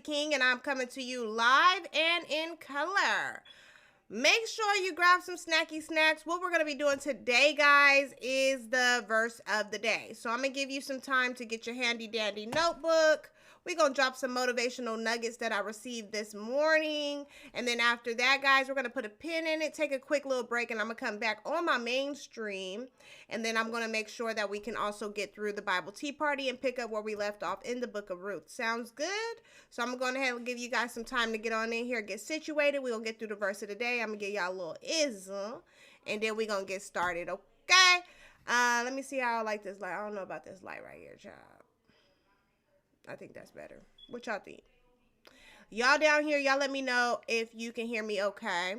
King, and I'm coming to you live and in color. Make sure you grab some snacky snacks. What we're going to be doing today, guys, is the verse of the day. So I'm going to give you some time to get your handy dandy notebook. We're going to drop some motivational nuggets that I received this morning. And then after that, guys, we're going to put a pin in it, take a quick little break, and I'm going to come back on my main stream. And then I'm going to make sure that we can also get through the Bible Tea Party and pick up where we left off in the book of Ruth. Sounds good? So I'm going to go ahead and give you guys some time to get on in here, get situated. We're going to get through the verse of the day. I'm going to give y'all a little ism, and then we're going to get started, okay? Let me see how I like this light. I don't know about this light right here, child. I think that's better. What y'all think? Y'all down here, y'all let me know if you can hear me okay.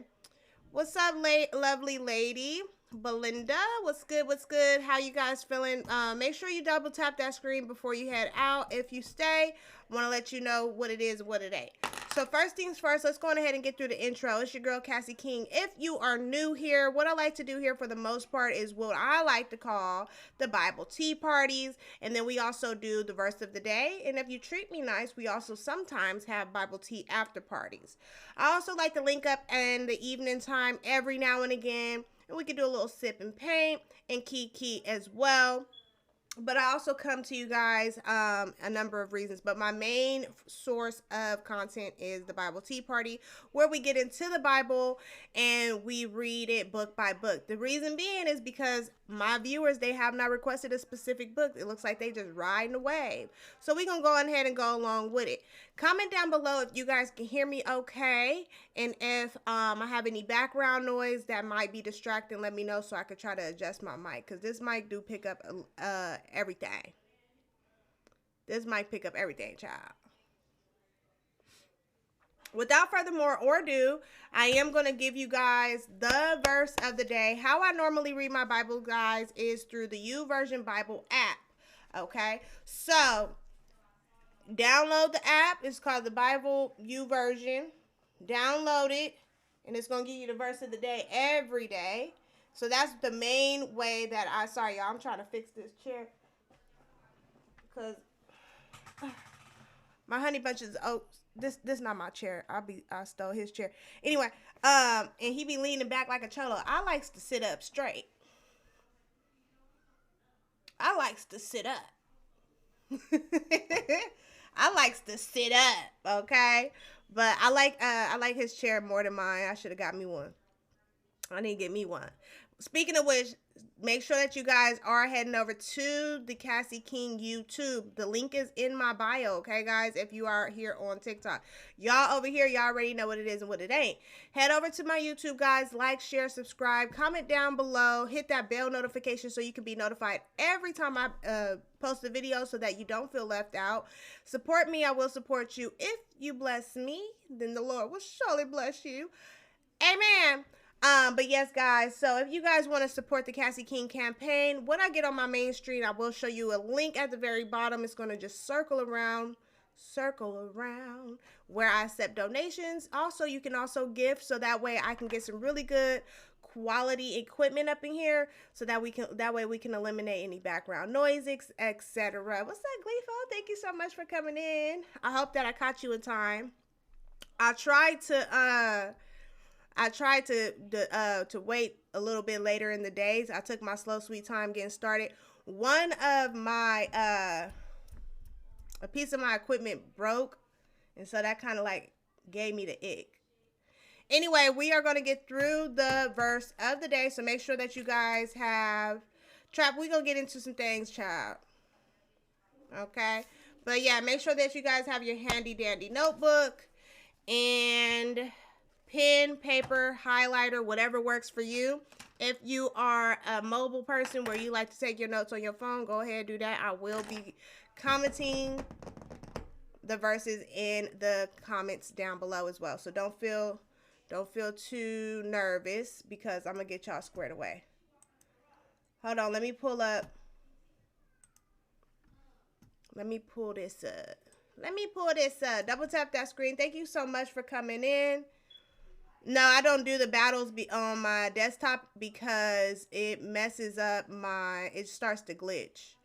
What's up, lovely lady? Belinda, what's good? What's good? How you guys feeling? Make sure you double tap that screen before you head out. If you stay, I want to let you know what it is and what it ain't. So first things first, let's go ahead and get through the intro. It's your girl, Cassie King. If you are new here, what I like to do here for the most part is what I like to call the Bible tea parties. And then we also do the verse of the day. And if you treat me nice, we also sometimes have Bible tea after parties. I also like to link up in the evening time every now and again. And we can do a little sip and paint and kiki as well. But I also come to you guys a number of reasons. But my main source of content is the Bible Tea Party, where we get into the Bible and we read it book by book. The reason being is because my viewers, they have not requested a specific book. It looks like they just riding the wave. So we're going to go ahead and go along with it. Comment down below if you guys can hear me okay. And if I have any background noise that might be distracting, let me know so I could try to adjust my mic. Because this mic do pick up everything. This mic pick up everything, child. Without further more ado, I am going to give you guys the verse of the day. How I normally read my Bible, guys, is through the YouVersion Bible app. Okay, so download the app. It's called the Bible YouVersion. Download it, and it's going to give you the verse of the day every day. So that's the main way that sorry, y'all, I'm trying to fix this chair because my honey bunch is this not my chair. I stole his chair. Anyway, and he be leaning back like a cholo. I likes to sit up straight. I likes to sit up. I likes to sit up, okay? But I like his chair more than mine. I should have got me one. I need to get me one. Speaking of which, make sure that you guys are heading over to the Cassie King YouTube. The link is in my bio, okay, guys, if you are here on TikTok. Y'all over here, y'all already know what it is and what it ain't. Head over to my YouTube, guys. Like, share, subscribe. Comment down below. Hit that bell notification so you can be notified every time I post a video so that you don't feel left out. Support me. I will support you. If you bless me, then the Lord will surely bless you. Amen. But yes, guys, so if you guys want to support the Cassie King campaign, when I get on my main stream, I will show you a link at the very bottom. It's going to just circle around where I accept donations. Also, you can also gift, so that way I can get some really good quality equipment up in here, so that way we can eliminate any background noise, etc. What's up, Gleeful? Thank you so much for coming in. I hope that I caught you in time. I tried to wait a little bit later in the days. I took my slow, sweet time getting started. One of my, a piece of my equipment broke. And so that kind of like gave me the ick. Anyway, we are going to get through the verse of the day. So make sure that you guys have, we're going to get into some things, child. Okay. But yeah, make sure that you guys have your handy dandy notebook and pen, paper, highlighter, whatever works for you. If you are a mobile person where you like to take your notes on your phone, go ahead and do that. I will be commenting the verses in the comments down below as well. So don't feel too nervous, because I'm gonna get y'all squared away. Hold on, let me pull this up. Double tap that screen. Thank you so much for coming in. No, I don't do the battles on my desktop because it messes up it starts to glitch.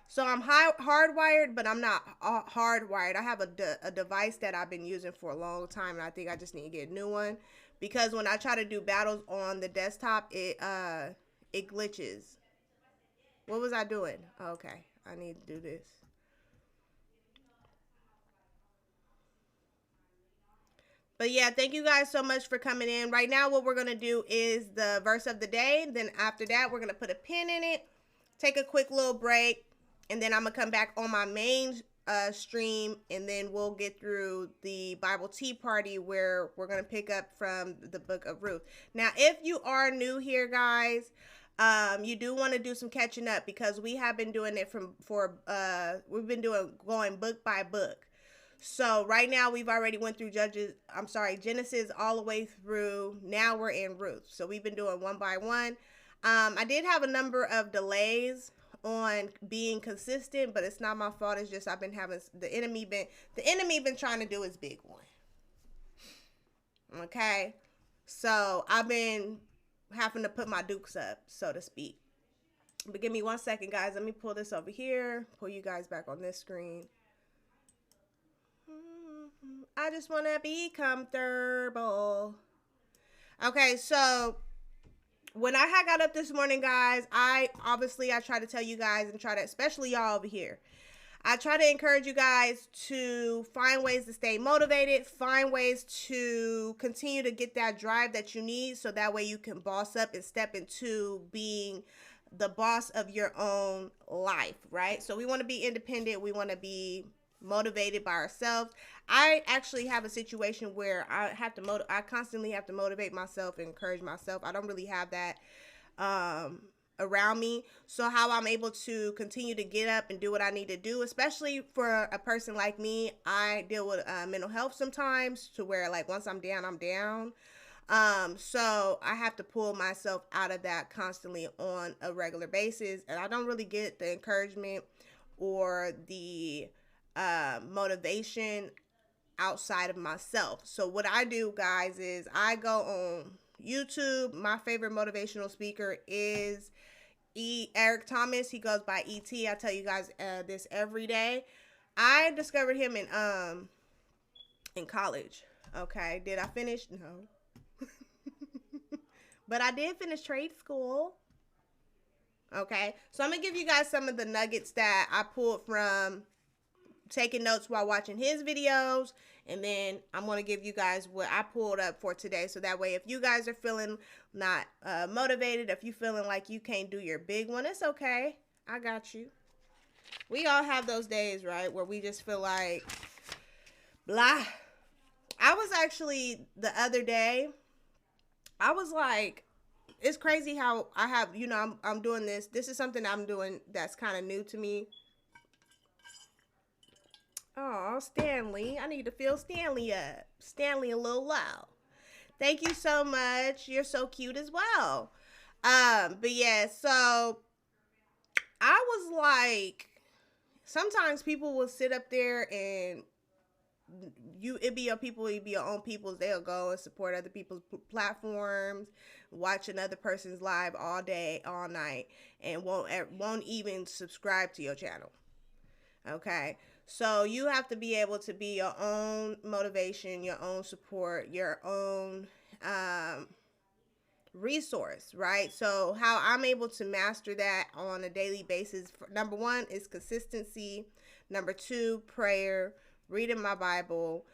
So I'm hardwired, but I'm not hardwired. I have a device that I've been using for a long time, and I think I just need to get a new one, because when I try to do battles on the desktop, it glitches. What was I doing? Okay, I need to do this. But yeah, thank you guys so much for coming in. Right now, what we're going to do is the verse of the day. Then after that, we're going to put a pin in it, take a quick little break, and then I'm going to come back on my main stream, and then we'll get through the Bible Tea Party, where we're going to pick up from the book of Ruth. Now, if you are new here, guys, you do want to do some catching up, because we have been doing it we've been going book by book. So right now we've already went through Genesis all the way through. Now we're in Ruth. So we've been doing one by one. I did have a number of delays on being consistent, but it's not my fault. It's just I've been having the enemy been trying to do his big one. Okay. So I've been having to put my dukes up, so to speak. But give me 1 second, guys. Let me pull this over here. Pull you guys back on this screen. I just want to be comfortable. Okay, so when I had got up this morning, guys, I try to tell you guys, and especially y'all over here, I try to encourage you guys to find ways to stay motivated, find ways to continue to get that drive that you need, so that way you can boss up and step into being the boss of your own life, right? So we want to be independent. We want to be motivated by ourselves. I actually have a situation where I constantly have to motivate myself and encourage myself. I don't really have that around me. So how I'm able to continue to get up and do what I need to do, especially for a person like me, I deal with mental health sometimes, to where like once I'm down, I'm down. So I have to pull myself out of that constantly on a regular basis, and I don't really get the encouragement or the motivation outside of myself. So what I do, guys, is I go on YouTube. My favorite motivational speaker is Eric Thomas. He goes by ET. I tell you guys this every day. I discovered him in college. Okay, did I finish? No. But I did finish trade school. Okay, so I'm gonna give you guys some of the nuggets that I pulled from taking notes while watching his videos, and then I'm going to give you guys what I pulled up for today, so that way if you guys are feeling not motivated, if you feeling like you can't do your big one, it's okay. I got you. We all have those days, right, where we just feel like blah. I was actually the other day, I was like, it's crazy how I have, I'm doing this. This is something I'm doing that's kind of new to me. Oh, Stanley. I need to fill Stanley up. Stanley a little low. Thank you so much. You're so cute as well. But yeah, so I was like, sometimes people will sit up there and it'd be your own people's. They'll go and support other people's platforms, watch another person's live all day, all night, and won't even subscribe to your channel. Okay. So you have to be able to be your own motivation, your own support, your own resource, right? So how I'm able to master that on a daily basis, number one is consistency. Number two, prayer, reading my Bible,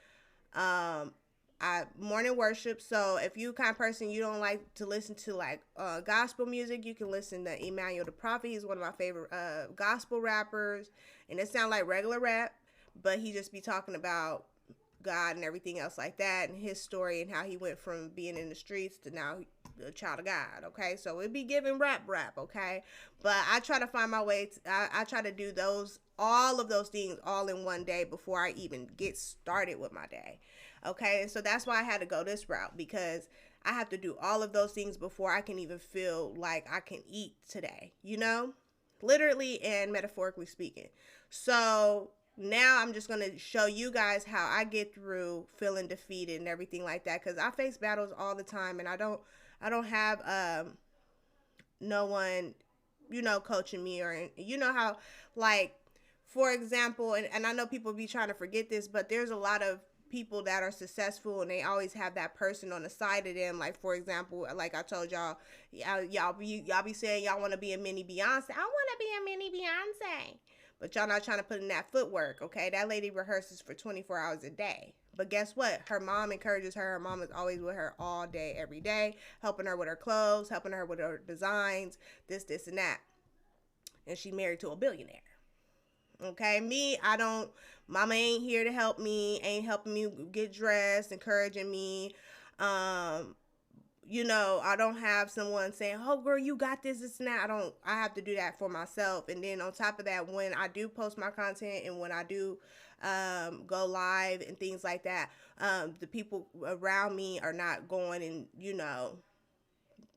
morning worship. So if you kind of person, you don't like to listen to like gospel music, you can listen to Emmanuel the Prophet. He's one of my favorite gospel rappers, and it sounds like regular rap, but he just be talking about God and everything else like that, and his story and how he went from being in the streets to now a child of God. Okay, so it'd be giving rap, okay, but I try to find my way I try to do all of those things all in one day before I even get started with my day. Okay, and so that's why I had to go this route, because I have to do all of those things before I can even feel like I can eat today, literally and metaphorically speaking. So now I'm just going to show you guys how I get through feeling defeated and everything like that, because I face battles all the time, and I don't have no one coaching me, or how, like, for example, and I know people be trying to forget this, but there's a lot of people that are successful and they always have that person on the side of them. Like, for example, like I told y'all, y'all be saying y'all want to be a mini Beyonce. I want to be a mini Beyonce. But y'all not trying to put in that footwork, okay? That lady rehearses for 24 hours a day. But guess what? Her mom encourages her. Her mom is always with her all day, every day, helping her with her clothes, helping her with her designs, this, and that. And she married to a billionaire. Okay, me, mama ain't here to help me, ain't helping me get dressed, encouraging me. I don't have someone saying, oh girl, you got this and that. I have to do that for myself. And then on top of that, when I do post my content and when I do go live and things like that, the people around me are not going and,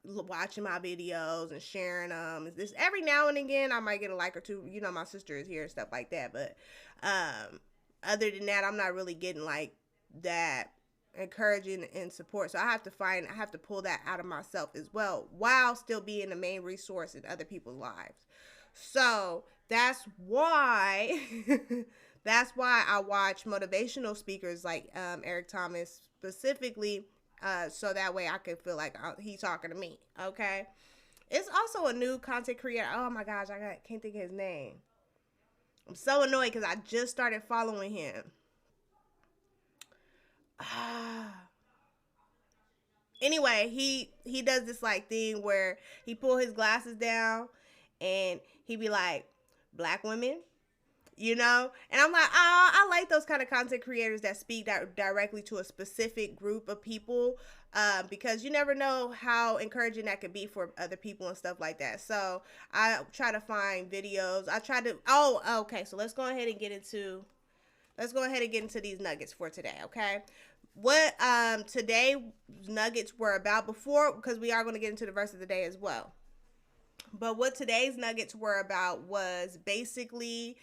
watching my videos and sharing them. This every now and again I might get a like or two. My sister is here and stuff like that. But other than that, I'm not really getting like that encouraging and support. So I have to pull that out of myself as well, while still being the main resource in other people's lives. So that's why I watch motivational speakers like Eric Thomas specifically, so that way I can feel like he's talking to me. Okay. It's also a new content creator. Oh my gosh, can't think of his name. I'm so annoyed because I just started following him. Anyway, he does this like thing where he pull his glasses down and he be like, black women, and I'm like, I like those kind of content creators that speak directly to a specific group of people, because you never know how encouraging that could be for other people and stuff like that. So I try to find videos. Okay, so let's go ahead and get into these nuggets for today. Okay, what today nuggets were about before, because we are going to get into the verse of the day as well. But what today's nuggets were about was basically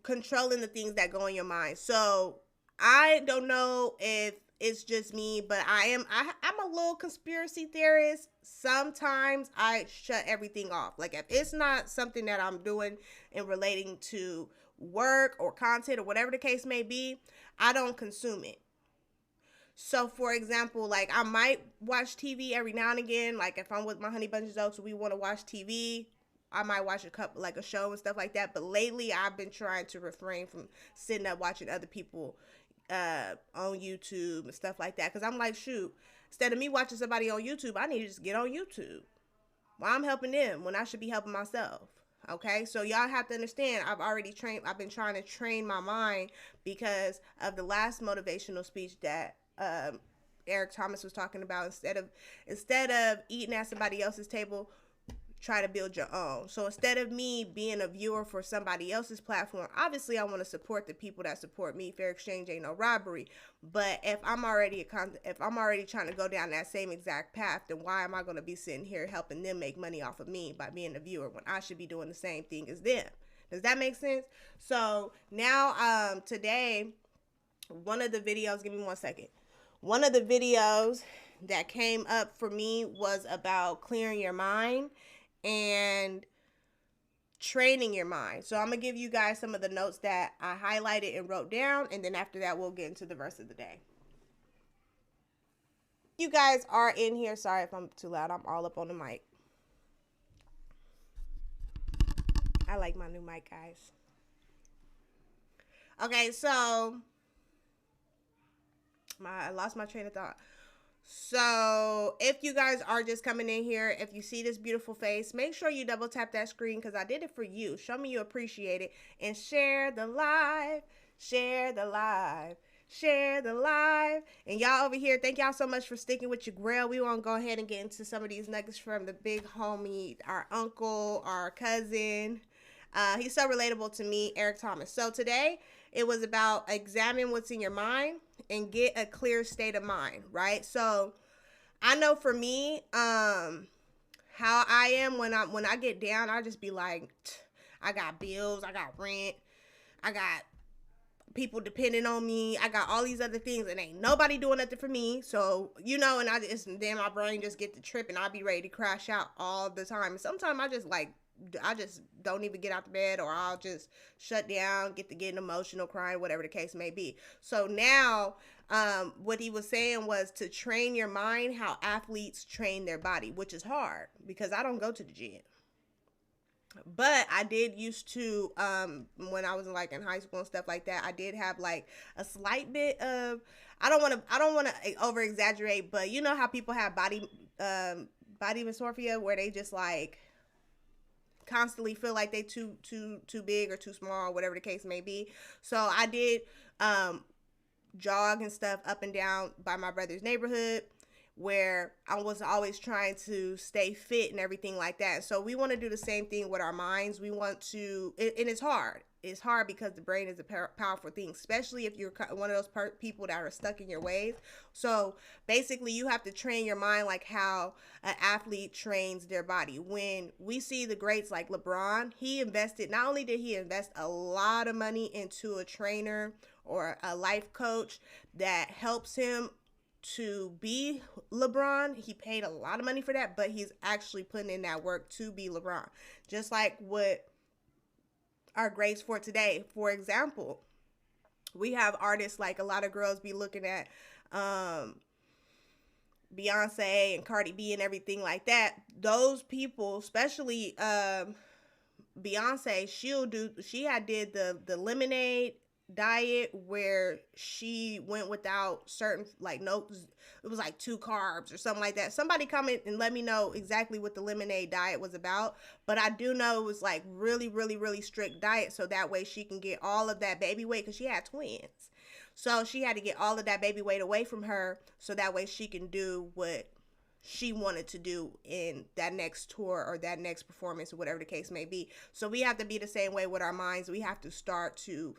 controlling the things that go in your mind. So I don't know if it's just me, but I'm a little conspiracy theorist. Sometimes I shut everything off. Like, if it's not something that I'm doing in relating to work or content or whatever the case may be, I don't consume it. So, for example, like, I might watch TV every now and again. Like, if I'm with my honey bunches of oats, we want to watch TV, I might watch a show and stuff like that. But lately, I've been trying to refrain from sitting up watching other people on YouTube and stuff like that. Because I'm like, shoot, instead of me watching somebody on YouTube, I need to just get on YouTube. Well, I'm helping them when I should be helping myself. Okay, so y'all have to understand, I've been trying to train my mind because of the last motivational speech that Eric Thomas was talking about. Instead of eating at somebody else's table, try to build your own. So instead of me being a viewer for somebody else's platform, obviously I want to support the people that support me. Fair exchange ain't no robbery. But if I'm already trying to go down that same exact path, then why am I going to be sitting here helping them make money off of me by being a viewer when I should be doing the same thing as them? Does that make sense? So now today, one of the videos, give me 1 second. One of the videos that came up for me was about clearing your mind and training your mind. So I'm going to give you guys some of the notes that I highlighted and wrote down, and then after that, we'll get into the verse of the day. You guys are in here. Sorry if I'm too loud. I'm all up on the mic. I like my new mic, guys. Okay, so I lost my train of thought. So if you guys are just coming in here, if you see this beautiful face, make sure you double tap that screen because I did it for you. Show me you appreciate it and share the live, share the live, share the live. And y'all over here, thank y'all so much for sticking with your grill. We want to go ahead and get into some of these nuggets from the big homie, our uncle, our cousin. He's so relatable to me, Eric Thomas. So today it was about examine what's in your mind and get a clear state of mind, right? So I know for me, how I am when I get down, I just be like, I got bills, I got rent, I got people depending on me. I got all these other things and ain't nobody doing nothing for me. So, you know, and then my brain just get to trip and I'll be ready to crash out all the time. And sometimes I just don't even get out the bed, or I'll just shut down, getting emotional, crying, whatever the case may be. So now, what he was saying was to train your mind how athletes train their body, which is hard because I don't go to the gym. But I did used to, when I was like in high school and stuff like that, I did have like a slight bit of, I don't want to over exaggerate, but you know how people have body dysmorphia, where they just like constantly feel like they too big or too small, whatever the case may be. So I did jog and stuff up and down by my brother's neighborhood, where I was always trying to stay fit and everything like that. So we want to do the same thing with our minds. We want to, and it's hard. It's hard because the brain is a powerful thing, especially if you're one of those people that are stuck in your ways. So basically, you have to train your mind like how an athlete trains their body. When we see the greats like LeBron, not only did he invest a lot of money into a trainer or a life coach that helps him to be LeBron. He paid a lot of money for that, but he's actually putting in that work to be LeBron. Just like what our greats for today. For example, we have artists like a lot of girls be looking at Beyonce and Cardi B and everything like that. Those people, especially Beyonce, she had did the lemonade diet, where she went without certain, like, no, it was like 2 carbs or something like that. Somebody comment and let me know exactly what the lemonade diet was about, but I do know it was like really, really, really strict diet, so that way she can get all of that baby weight, because she had twins, so she had to get all of that baby weight away from her, so that way she can do what she wanted to do in that next tour or that next performance, or whatever the case may be. So we have to be the same way with our minds. We have to start to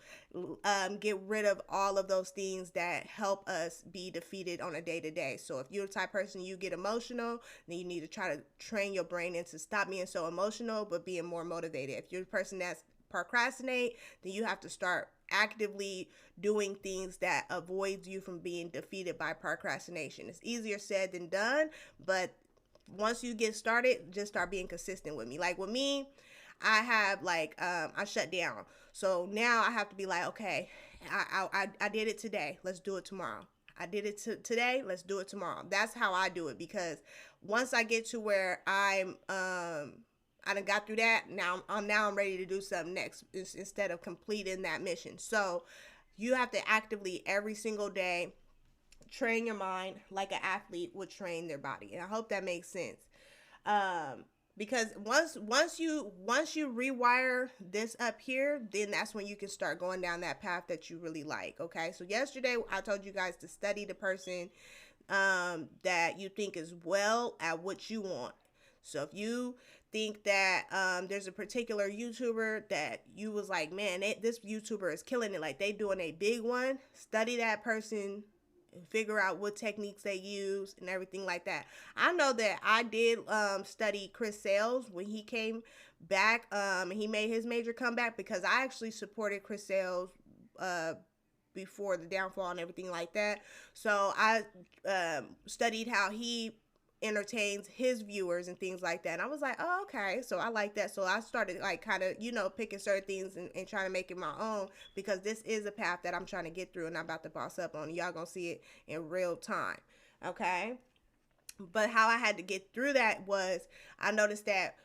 get rid of all of those things that help us be defeated on a day-to-day. So if you're the type of person, you get emotional, then you need to try to train your brain into stop being so emotional, but being more motivated. If you're the person that's procrastinate, then you have to start actively doing things that avoids you from being defeated by procrastination. It's easier said than done, but once you get started, just start being consistent with me. Like with me, I have like I shut down, so now I have to be like, okay, I did it today, let's do it tomorrow. I did it today, let's do it tomorrow. That's how I do it, because once I get to where I done got through that, now I'm ready to do something next, instead of completing that mission. So you have to actively every single day train your mind like an athlete would train their body. And I hope that makes sense. Because once you rewire this up here, then that's when you can start going down that path that you really like. Okay, so yesterday I told you guys to study the person that you think is well at what you want. So if you think that there's a particular YouTuber that you was like, man, this YouTuber is killing it, like they doing a big one, study that person and figure out what techniques they use and everything like that. I know that I did study Chris Sales when he came back, and he made his major comeback, because I actually supported Chris Sales before the downfall and everything like that. So I studied how he entertains his viewers and things like that, and I was like, oh, okay, so I like that. So I started like kind of, picking certain things and trying to make it my own, because this is a path that I'm trying to get through, and I'm about to boss up on. Y'all gonna see it in real time, okay? But how I had to get through that was, I noticed that,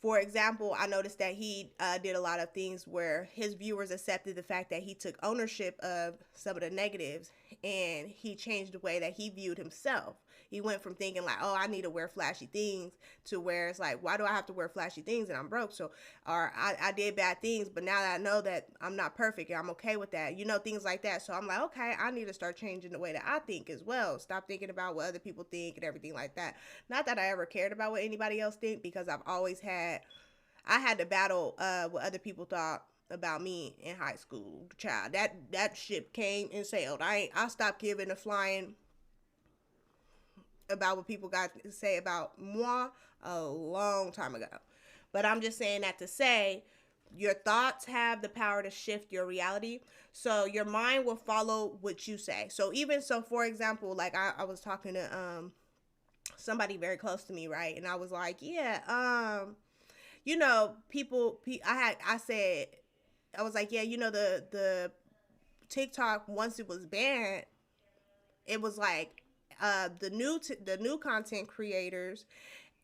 for example, he did a lot of things where his viewers accepted the fact that he took ownership of some of the negatives, and he changed the way that he viewed himself. He went from thinking like, oh, I need to wear flashy things, to where it's like, why do I have to wear flashy things and I'm broke? So, or I did bad things, but now that I know that I'm not perfect, I'm okay with that, things like that. So I'm like, okay, I need to start changing the way that I think as well. Stop thinking about what other people think and everything like that. Not that I ever cared about what anybody else think, because I had to battle what other people thought about me in high school. Child, that ship came and sailed. I stopped giving a flying about what people got to say about moi a long time ago. But I'm just saying that to say, your thoughts have the power to shift your reality. So your mind will follow what you say. So even so, for example, like I was talking to somebody very close to me, right? And I was like, yeah, you know, I said, I was like, yeah, you know, the TikTok, once it was banned, it was like the new content creators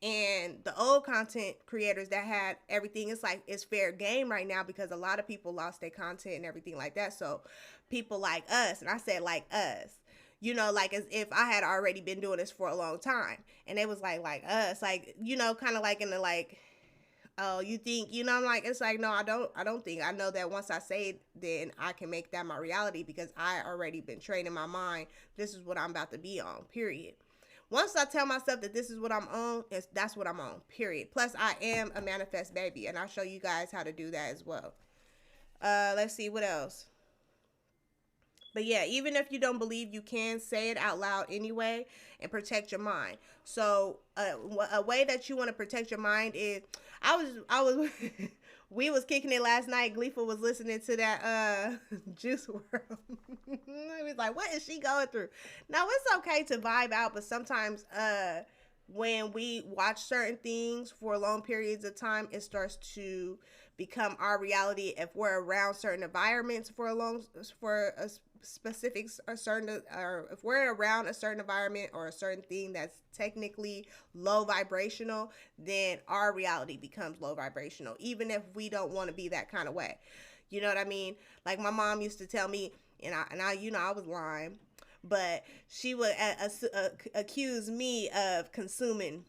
and the old content creators that had everything. It's like it's fair game right now because a lot of people lost their content and everything like that. So people like us, and I said like us, you know, like as if I had already been doing this for a long time. And it was like us, like, you know, kind of like in the like, oh, you think, you know, I'm like, it's like, no, I don't think. I know that once I say it, then I can make that my reality because I already been training my mind. This is what I'm about to be on, period. Once I tell myself that this is what I'm on, that's what I'm on, period. Plus, I am a manifest baby, and I'll show you guys how to do that as well. Let's see, what else? But yeah, even if you don't believe, you can say it out loud anyway and protect your mind. So a way that you want to protect your mind is, I was we was kicking it last night. Gleeful was listening to that Juice World. He was like, what is she going through? Now it's okay to vibe out, but sometimes when we watch certain things for long periods of time, it starts to become our reality if we're around certain environments for a specific or certain, or if we're around a certain environment or a certain thing that's technically low vibrational, then our reality becomes low vibrational, even if we don't want to be that kind of way. You know what I mean? Like my mom used to tell me, and I you know, I was lying, but she would accuse me of consuming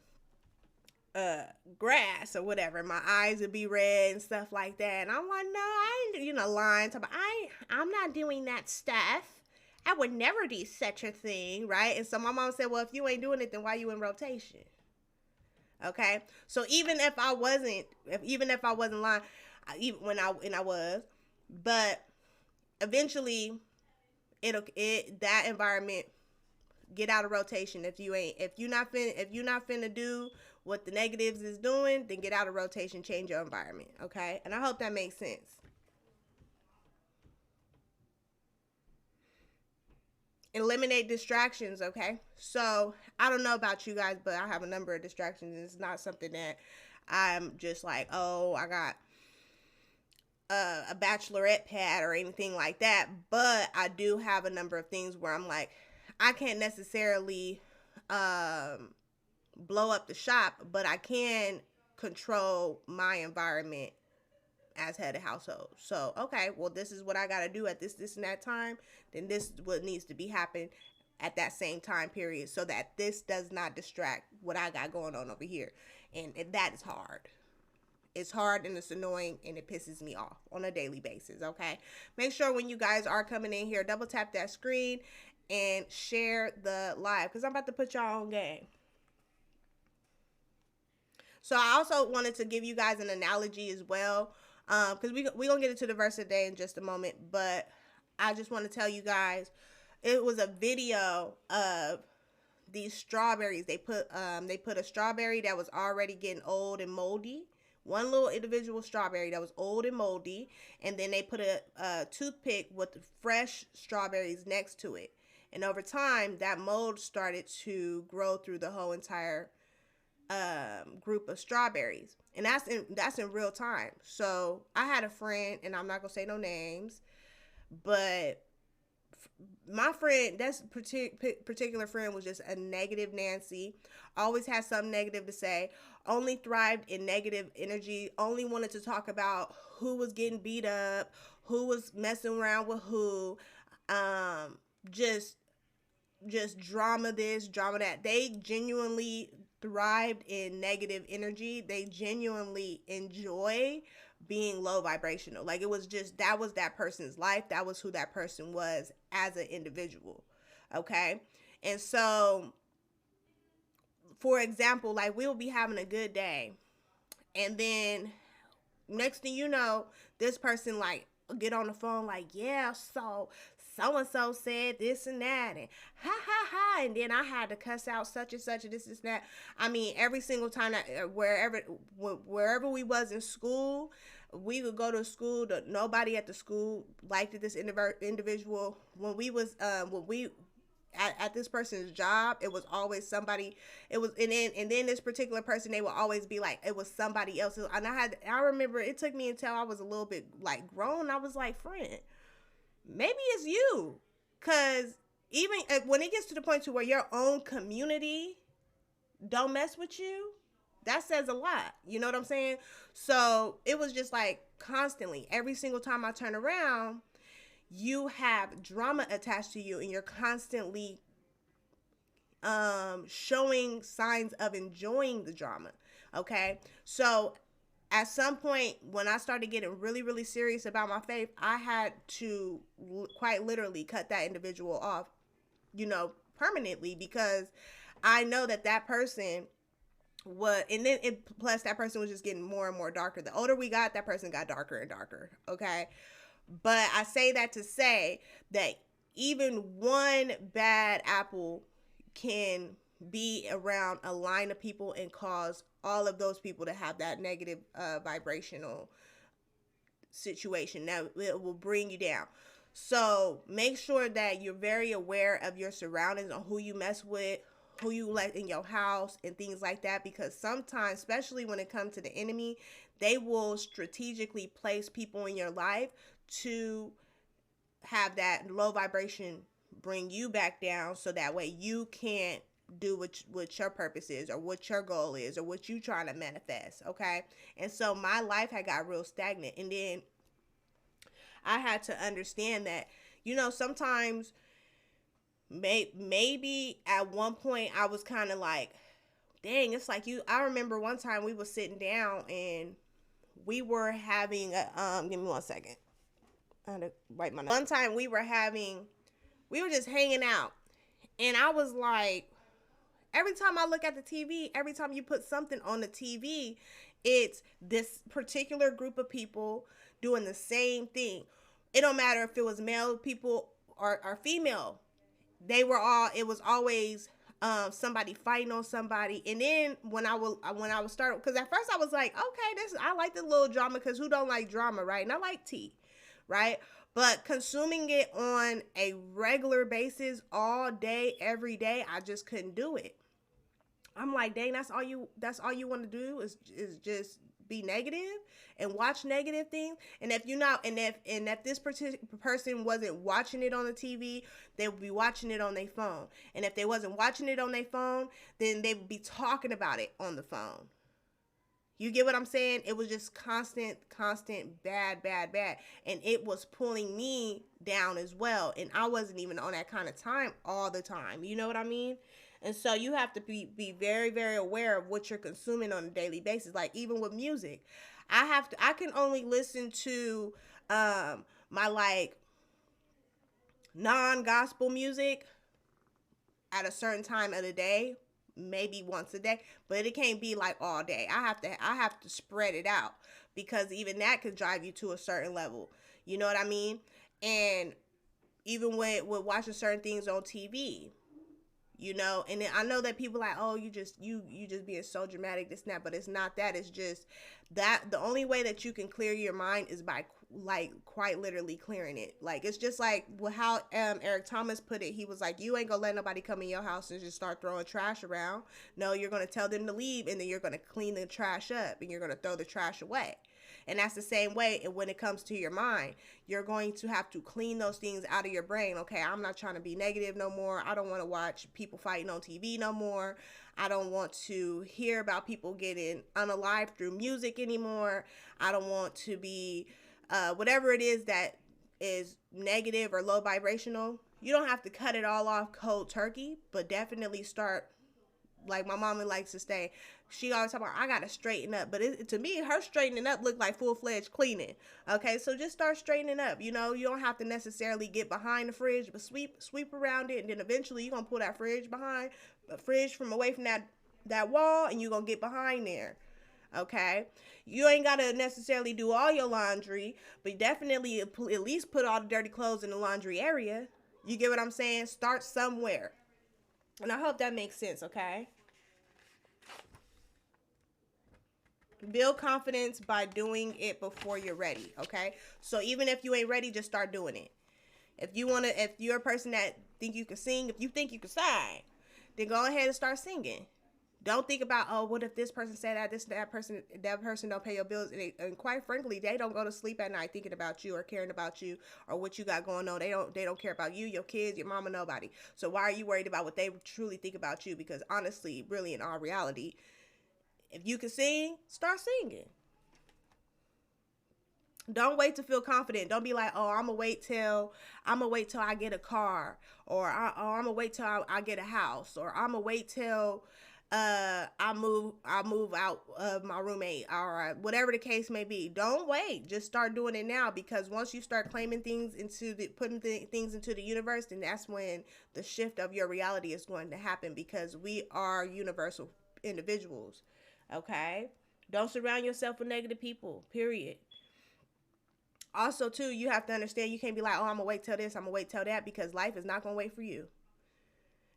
grass or whatever. My eyes would be red and stuff like that, and I'm like, no, I ain't, you know, lying to, I'm not doing that stuff. I would never do such a thing, right? And so my mom said, well, if you ain't doing it, then why you in rotation? Okay, so even if I wasn't lying, even when I was, but eventually that environment get out of rotation. If you're not finna do what the negatives is doing, then get out of rotation, change your environment. Okay, and I hope that makes sense. Eliminate distractions. Okay, so I don't know about you guys, but I have a number of distractions. It's not something that I'm just like, oh, I got a bachelorette pad or anything like that, but I do have a number of things where I'm like, I can't necessarily blow up the shop, but I can control my environment as head of household. So, okay, well, this is what I got to do at this and that time. Then this is what needs to be happening at that same time period so that this does not distract what I got going on over here. And that is hard. It's hard and it's annoying and it pisses me off on a daily basis, okay? Make sure when you guys are coming in here, double tap that screen and share the live because I'm about to put y'all on game. So I also wanted to give you guys an analogy as well, because we going to get into the verse of the day in just a moment, but I just want to tell you guys, it was a video of these strawberries. They put a strawberry that was already getting old and moldy, one little individual strawberry that was old and moldy, and then they put a toothpick with fresh strawberries next to it. And over time, that mold started to grow through the whole entire group of strawberries, and that's in real time. So I had a friend, and I'm not gonna say no names, but my friend, that's particular friend, was just a negative Nancy. Always had something negative to say. Only thrived in negative energy. Only wanted to talk about who was getting beat up, who was messing around with who. Just drama this, drama that. They genuinely thrived in negative energy. They genuinely enjoy being low vibrational. Like, it was just, that was that person's life. That was who that person was as an individual. Okay. And so, for example, like, we will be having a good day, and then next thing you know, this person like get on the phone like, yeah, so and so said this and that, and ha ha ha, and then I had to cuss out such and such and this and that. I mean, every single time that wherever we was in school, we would go to school. Nobody at the school liked this individual. When we was when we at this person's job, it was always somebody. It was and then this particular person, they would always be like it was somebody else. And I remember it took me until I was a little bit like grown. I was like, friend, maybe it's you, cause even when it gets to the point to where your own community don't mess with you, that says a lot. You know what I'm saying? So it was just like constantly, every single time I turn around, you have drama attached to you, and you're constantly showing signs of enjoying the drama. Okay. So at some point, when I started getting really, really serious about my faith, I had to quite literally cut that individual off, you know, permanently, because I know that that person was, and then plus that person was just getting more and more darker. The older we got, that person got darker and darker. Okay. But I say that to say that even one bad apple can be around a line of people and cause all of those people to have that negative vibrational situation that it will bring you down. So make sure that you're very aware of your surroundings, on who you mess with, who you let in your house, and things like that, because sometimes, especially when it comes to the enemy, they will strategically place people in your life to have that low vibration bring you back down, so that way you can't do what your purpose is, or what your goal is, or what you trying to manifest. Okay. And so my life had got real stagnant, and then I had to understand that, you know, sometimes maybe at one point I was kind of like, dang, it's like I remember one time we was sitting down and we were having a, give me 1 second. I had to write my notes. One time we were just hanging out, and I was like, every time I look at the TV, every time you put something on the TV, it's this particular group of people doing the same thing. It don't matter if it was male people or female. It was always somebody fighting on somebody. And then when I was starting, because at first I was like, okay, I like the little drama, because who don't like drama, right? And I like tea, right? But consuming it on a regular basis all day, every day, I just couldn't do it. I'm like, dang, that's all you want to do is just be negative and watch negative things. And if you're not, and if this person wasn't watching it on the TV, they would be watching it on their phone. And if they wasn't watching it on their phone, then they would be talking about it on the phone. You get what I'm saying? It was just constant, bad. And it was pulling me down as well. And I wasn't even on that kind of time all the time. You know what I mean? And so you have to be very, very aware of what you're consuming on a daily basis. Like even with music, I can only listen to my like non-gospel music at a certain time of the day, maybe once a day, but it can't be like all day. I have to spread it out, because even that could drive you to a certain level. You know what I mean? And even with watching certain things on TV, you know, and then I know that people like, oh, you just being so dramatic, this and that, but it's not that. It's just that the only way that you can clear your mind is by like quite literally clearing it. Like it's just like how Eric Thomas put it. He was like, you ain't gonna let nobody come in your house and just start throwing trash around. No, you're gonna tell them to leave, and then you're gonna clean the trash up, and you're gonna throw the trash away. And that's the same way when it comes to your mind. You're going to have to clean those things out of your brain. Okay, I'm not trying to be negative no more. I don't want to watch people fighting on TV no more. I don't want to hear about people getting unalived through music anymore. I don't want to be whatever it is that is negative or low vibrational. You don't have to cut it all off cold turkey, but definitely start. Like my mama likes to say, she always talk about, I gotta straighten up. But to me, her straightening up looked like full-fledged cleaning. Okay, so just start straightening up. You know, you don't have to necessarily get behind the fridge, but sweep around it, and then eventually you're gonna pull that fridge from away from that wall, and you're gonna get behind there. Okay, you ain't gotta necessarily do all your laundry, but definitely at least put all the dirty clothes in the laundry area. You get what I'm saying? Start somewhere. And I hope that makes sense, okay? Build confidence by doing it before you're ready, okay? So even if you ain't ready, just start doing it. If you're a person that think you can sing, if you think you can sing, then go ahead and start singing. Don't think about, oh, what if this person said that person don't pay your bills, and quite frankly, they don't go to sleep at night thinking about you or caring about you or what you got going on. They don't care about you, your kids, your mama, nobody. So why are you worried about what they truly think about you? Because honestly, really, in all reality, if you can sing, start singing. Don't wait to feel confident. Don't be like, oh, I'm gonna wait till I get a car, or I'm gonna wait till I get a house, or I'm gonna wait till I move out of my roommate, or whatever the case may be. Don't wait. Just start doing it now, because once you start claiming things putting things into the universe, then that's when the shift of your reality is going to happen, because we are universal individuals. Okay? Don't surround yourself with negative people. Period. Also, too, you have to understand, you can't be like, oh, I'm gonna wait till this, I'm gonna wait till that, because life is not gonna wait for you.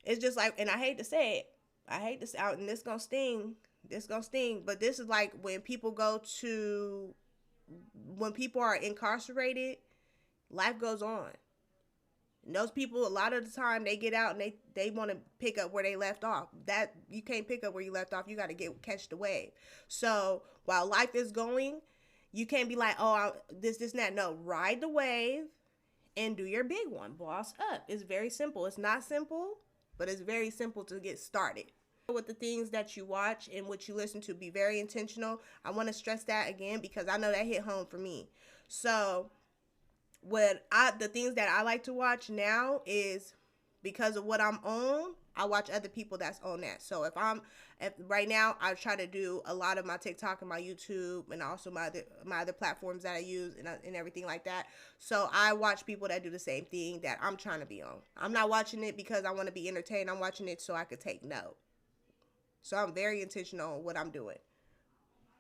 It's just like, and I hate to say it, and this gonna sting, but this is like when people are incarcerated, life goes on. And those people, a lot of the time, they get out and they want to pick up where they left off. That you can't pick up where you left off. You got to catch the wave. So while life is going, you can't be like, oh, this, and that. No, ride the wave and do your big one. Boss up. It's very simple. It's not simple, but it's very simple to get started. With the things that you watch and what you listen to, be very intentional. I want to stress that again, because I know that hit home for me. So the things that I like to watch now is because of what I'm on. I watch other people that's on that. So if right now, I try to do a lot of my TikTok and my YouTube, and also my other platforms that I use, and everything like that. So I watch people that do the same thing that I'm trying to be on. I'm not watching it because I want to be entertained. I'm watching it so I could take note. So I'm very intentional on what I'm doing.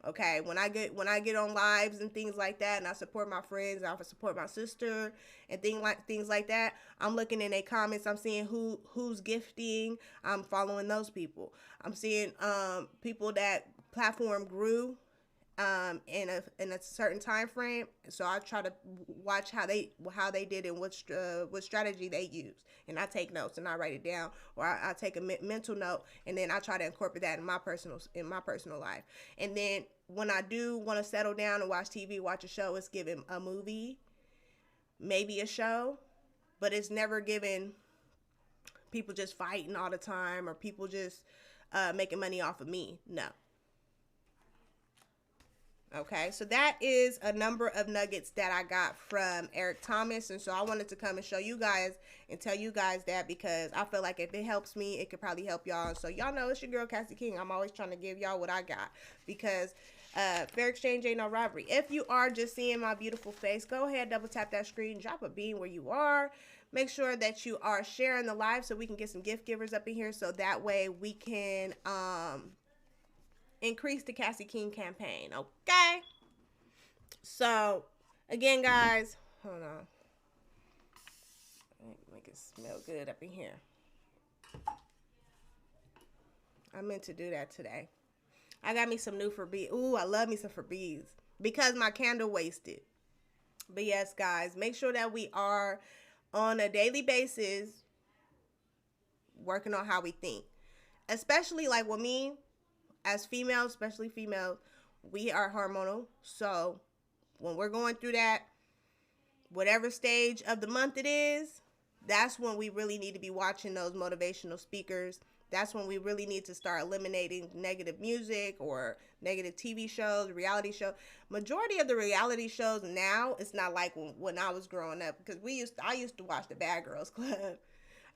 Okay, when I get on lives and things like that, and I support my friends, I support my sister and things like that, I'm looking in their comments. I'm seeing who's gifting. I'm following those people. I'm seeing people that platform grew in a certain time frame. So I try to watch how they did and what strategy they used, and I take notes and I write it down, or I take a mental note, and then I try to incorporate that in my personal life. And then when I do want to settle down and watch TV, watch a show, it's given a movie, maybe a show, but it's never given people just fighting all the time, or people just making money off of me. No. Okay, so that is a number of nuggets that I got from Eric Thomas, and so I wanted to come and show you guys and tell you guys that, because I feel like if it helps me, it could probably help y'all. So y'all know it's your girl Cassie King. I'm always trying to give y'all what I got, because fair exchange ain't no robbery. If you are just seeing my beautiful face, go ahead, double tap that screen, drop a bean where you are. Make sure that you are sharing the live so we can get some gift givers up in here, so that way we can increase the Cassie King campaign. Okay, so again, guys, hold on, make it smell good up in here. I meant to do that today. I got me some new Febreze. Ooh, I love me some Febreze, because my candle wasted. But yes, guys, make sure that we are on a daily basis working on how we think, especially like with me. As females, especially females, we are hormonal. So when we're going through that, whatever stage of the month it is, that's when we really need to be watching those motivational speakers. That's when we really need to start eliminating negative music or negative TV shows, reality shows. Majority of the reality shows now, it's not like when I was growing up, because I used to watch the Bad Girls Club.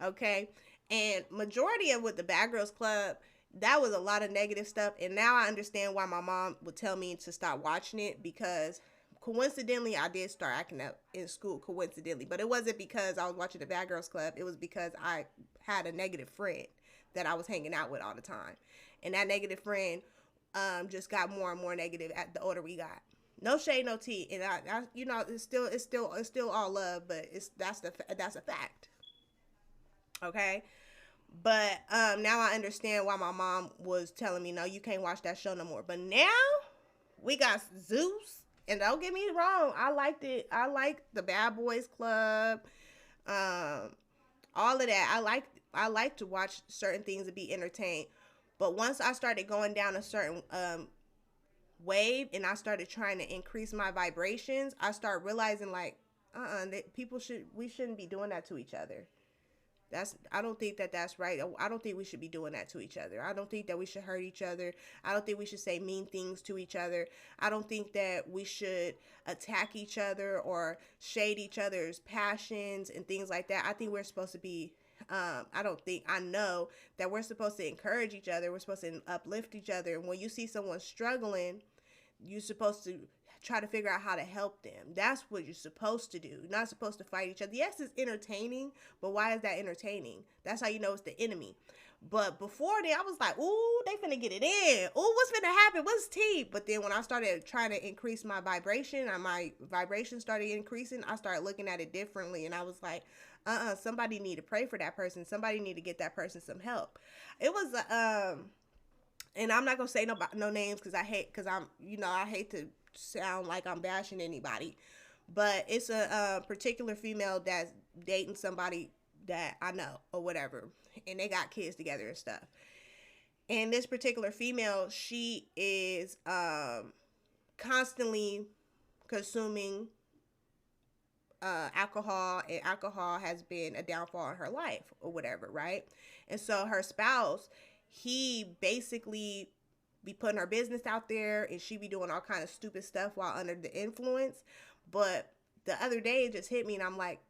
Okay? And majority of what the Bad Girls Club, that was a lot of negative stuff, and now I understand why my mom would tell me to stop watching it, because coincidentally I did start acting up in school, coincidentally, but it wasn't because I was watching the Bad Girls Club. It was because I had a negative friend that I was hanging out with all the time, and that negative friend just got more and more negative at the older we got. No shade, no tea, and I you know, it's still all love, but that's a fact. Okay. But now I understand why my mom was telling me, no, you can't watch that show no more. But now We got Zeus, and don't get me wrong, I liked it. I liked the Bad Boys Club, um, all of that. I like to watch certain things and be entertained. But once I started going down a certain wave and I started trying to increase my vibrations, I started realizing like, that we shouldn't be doing that to each other. I don't think that that's right. I don't think we should be doing that to each other. I don't think that we should hurt each other. I don't think we should say mean things to each other. I don't think that we should attack each other or shade each other's passions and things like that. I think we're supposed to be I know that we're supposed to encourage each other. We're supposed to uplift each other. And when you see someone struggling, you're supposed to try to figure out how to help them. That's what you're supposed to do. You're not supposed to fight each other. Yes, it's entertaining, but why is that entertaining? That's how you know it's the enemy. But before then, I was like, ooh, they finna get it in. Ooh, what's finna happen? What's tea? But then when I started trying to increase my vibration, and my vibration started increasing, I started looking at it differently. And I was like, somebody need to pray for that person. Somebody need to get that person some help. It was, and I'm not gonna say no names because I hate to sound like I'm bashing anybody, but it's a particular female that's dating somebody that I know or whatever, and they got kids together and stuff. And this particular female, she is constantly consuming alcohol, and alcohol has been a downfall in her life or whatever, right? And so her spouse, he basically be putting her business out there, and she be doing all kind of stupid stuff while under the influence. But the other day it just hit me, and I'm like,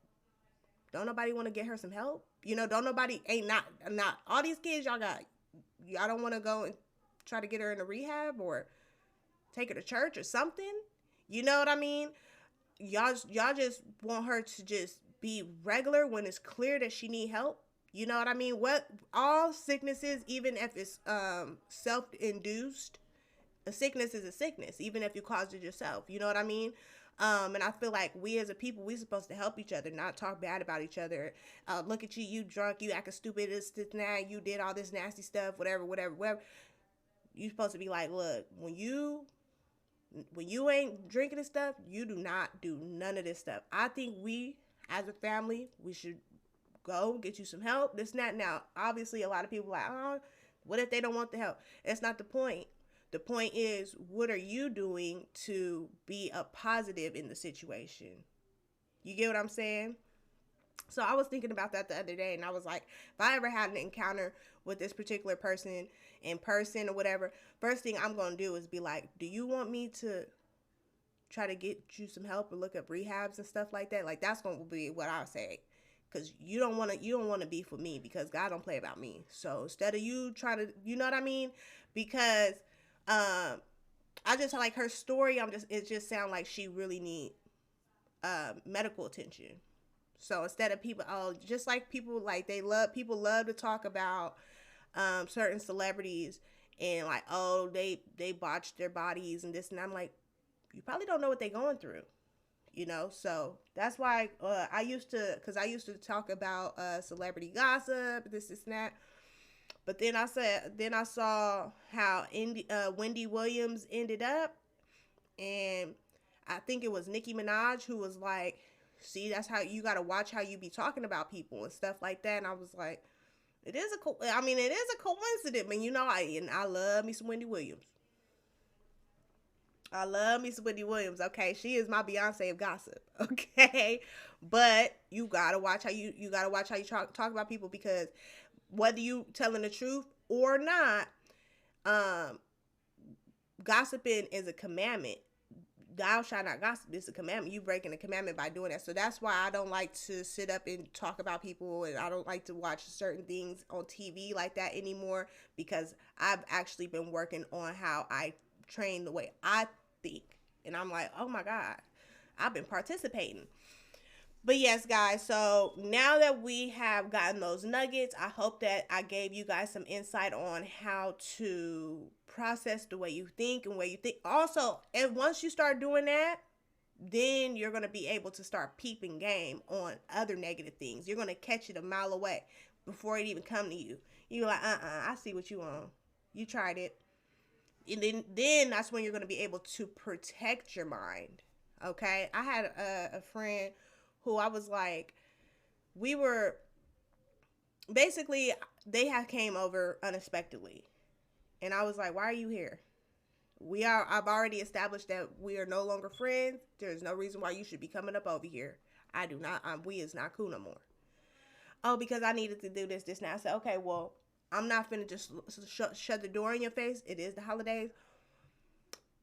don't nobody want to get her some help? Don't nobody, ain't not all these kids y'all don't want to go and try to get her in a rehab or take her to church or something? You know what I mean? Y'all just want her to just be regular when it's clear that she need help. You know what I mean? What all sicknesses, even if it's self-induced, a sickness is a sickness, even if you caused it yourself. You know what I mean? And I feel like we as a people, we supposed to help each other, not talk bad about each other. Look at you drunk, you acting stupid, this, that, you did all this nasty stuff, whatever. You supposed to be like, look, when you ain't drinking this stuff, you do not do none of this stuff. I think we, as a family, we should go get you some help, this and that. Now, obviously, a lot of people are like, oh, what if they don't want the help? That's not the point. The point is, what are you doing to be a positive in the situation? You get what I'm saying? So I was thinking about that the other day, and I was like, if I ever had an encounter with this particular person in person or whatever, first thing I'm going to do is be like, do you want me to try to get you some help or look up rehabs and stuff like that? Like, that's going to be what I'll say. Because you don't want to beef with me, because God don't play about me. So instead of you trying to, you know what I mean? Because I just like her story. It just sounds like she really need medical attention. So instead of people, just like people, like people love to talk about certain celebrities and like, oh, they botched their bodies and this, and I'm like, you probably don't know what they're going through. So that's why I used to talk about celebrity gossip, this and that. But then I saw how Wendy Williams ended up, and I think it was Nicki Minaj who was like, see, that's how you got to watch how you be talking about people and stuff like that. And I was like, it is a coincidence, man. I love me some Wendy Williams. I love me some Wendy Williams. Okay, she is my Beyonce of gossip. Okay, but you gotta watch how you talk about people, because whether you telling the truth or not, gossiping is a commandment. Thou shalt not gossip. It's a commandment. You breaking a commandment by doing that. So that's why I don't like to sit up and talk about people, and I don't like to watch certain things on TV like that anymore, because I've actually been working on how I train the way I think. And I'm like, oh my God, I've been participating. But yes, guys, so now that we have gotten those nuggets, I hope that I gave you guys some insight on how to process the way you think and way you think. Also, and once you start doing that, then you're going to be able to start peeping game on other negative things. You're going to catch it a mile away before it even come to you. You're like, I see what you on. You tried it. and then that's when you're going to be able to protect your mind. Okay, I had a friend who I was like, we were basically, they had came over unexpectedly, and I was like, why are you here? I've already established that we are no longer friends. There's no reason why you should be coming up over here. I do not, we is not cool no more. Oh, because I needed to do this now. I said, okay, well, I'm not finna just shut the door in your face. It is the holidays.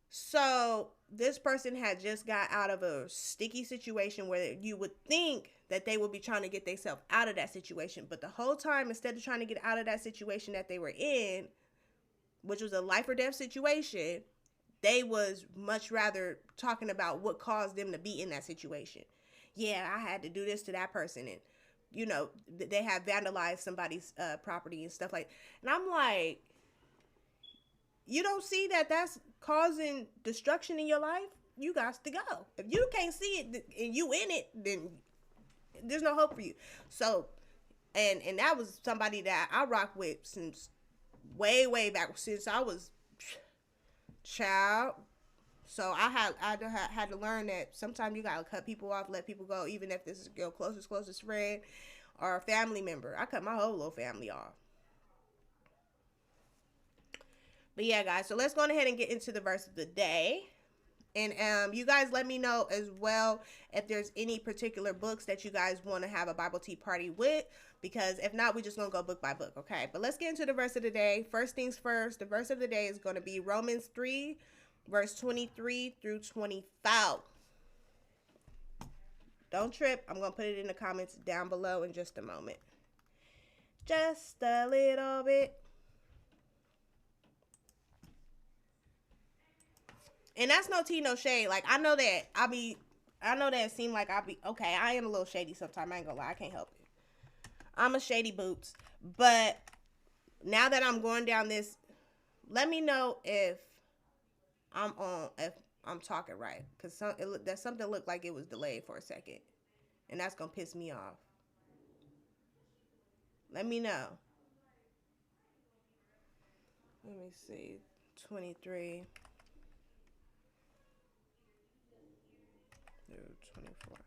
So this person had just got out of a sticky situation where you would think that they would be trying to get themselves out of that situation. But the whole time, instead of trying to get out of that situation that they were in, which was a life or death situation, they was much rather talking about what caused them to be in that situation. Yeah, I had to do this to that person, and you know, they have vandalized somebody's property and stuff like. And I'm like, you don't see that that's causing destruction in your life? You got to go. If you can't see it and you in it, then there's no hope for you. So, and that was somebody that I rock with since way back, since I was child. So I had to learn that sometimes you gotta cut people off, let people go, even if this is your closest friend or a family member. I cut my whole little family off. But yeah, guys, so let's go ahead and get into the verse of the day. And you guys let me know as well if there's any particular books that you guys want to have a Bible tea party with, because if not, we're just going to go book by book, okay? But let's get into the verse of the day. First things first, the verse of the day is going to be Romans 3, verse 23 through 25. Don't trip. I'm going to put it in the comments down below in just a moment. Just a little bit. And that's no tea, no shade. Like, I know that it seemed like okay, I am a little shady sometimes. I ain't gonna lie. I can't help it. I'm a shady boots. But now that I'm going down this, let me know if I'm talking right. Because there's something looked like it was delayed for a second. And that's gonna piss me off. Let me know. Let me see. 23. 24.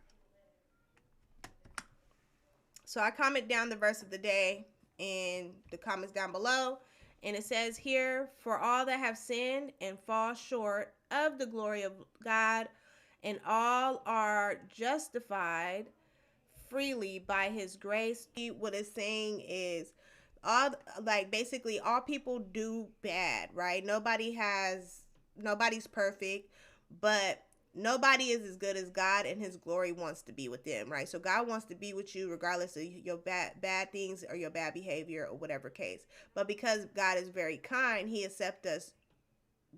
So I comment down the verse of the day in the comments down below, and it says here, for all that have sinned and fall short of the glory of God, and all are justified freely by his grace. What it's saying is, basically all people do bad, right? Nobody's perfect, but nobody is as good as God, and his glory wants to be with them, right? So God wants to be with you regardless of your bad things or your bad behavior or whatever case. But because God is very kind, he accepts us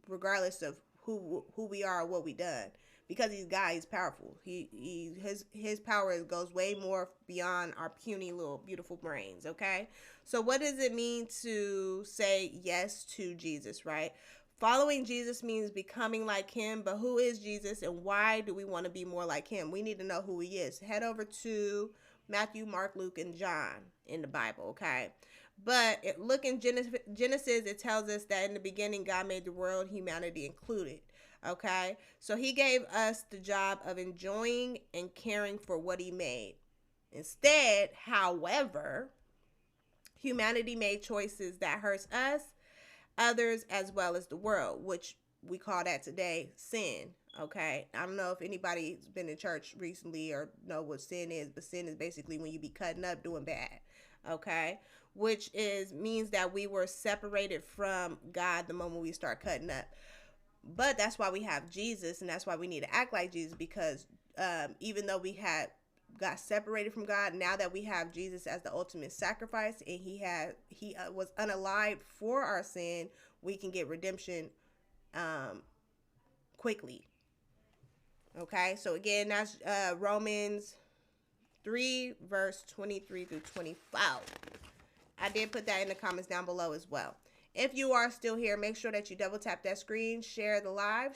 regardless of who we are or what we done. Because he's God, he's powerful. His power goes way more beyond our puny little beautiful brains, okay? So what does it mean to say yes to Jesus, right? Following Jesus means becoming like him, but who is Jesus and why do we want to be more like him? We need to know who he is. Head over to Matthew, Mark, Luke, and John in the Bible, okay? But look in Genesis, it tells us that in the beginning, God made the world, humanity included, okay? So he gave us the job of enjoying and caring for what he made. Instead, however, humanity made choices that hurts us, others, as well as the world, which we call that today sin, okay? I don't know if anybody's been in church recently or know what sin is, but sin is basically when you be cutting up, doing bad, okay? Which means that we were separated from God the moment we start cutting up. But that's why we have Jesus, and that's why we need to act like Jesus, because even though we got separated from God, now that we have Jesus as the ultimate sacrifice, and he was unalived for our sin, we can get redemption quickly. Okay, so again, that's Romans 3 verse 23 through 25. I did put that in the comments down below as well. If you are still here, make sure that you double tap that screen, share the live.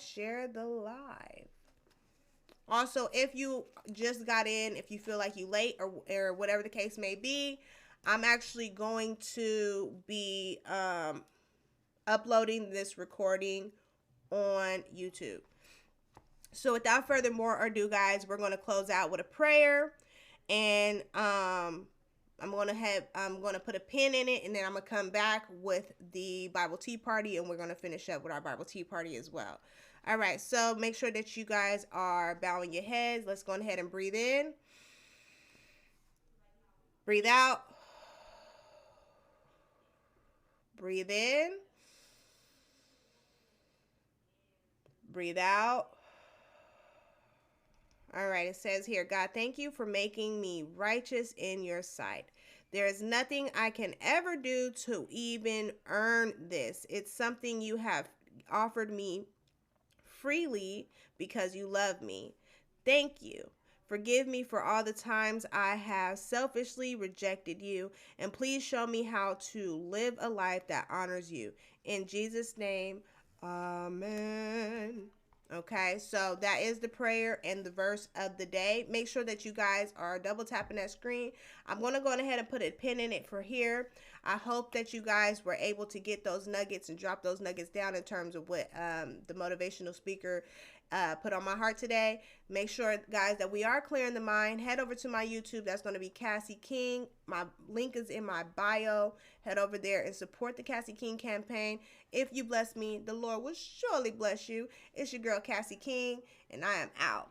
Also, if you just got in, if you feel like you late or whatever the case may be, I'm actually going to be uploading this recording on YouTube. So without further more ado, guys, we're going to close out with a prayer, and I'm going to put a pin in it, and then I'm going to come back with the Bible Tea Party, and we're going to finish up with our Bible Tea Party as well. All right, so make sure that you guys are bowing your heads. Let's go ahead and breathe in. Breathe out. Breathe in. Breathe out. All right, it says here, God, thank you for making me righteous in your sight. There is nothing I can ever do to even earn this. It's something you have offered me freely because you love me. Thank you. Forgive me for all the times I have selfishly rejected you, and please show me how to live a life that honors you. In Jesus' name, amen. Okay, so that is the prayer and the verse of the day. Make sure that you guys are double tapping that screen. I'm going to go ahead and put a pin in it for here. I hope that you guys were able to get those nuggets and drop those nuggets down in terms of what the motivational speaker put on my heart today. Make sure, guys, that we are clearing the mind. Head over to my YouTube. That's going to be Cassie King. My link is in my bio. Head over there and support the Cassie King campaign. If you bless me, the Lord will surely bless you. It's your girl, Cassie King, and I am out.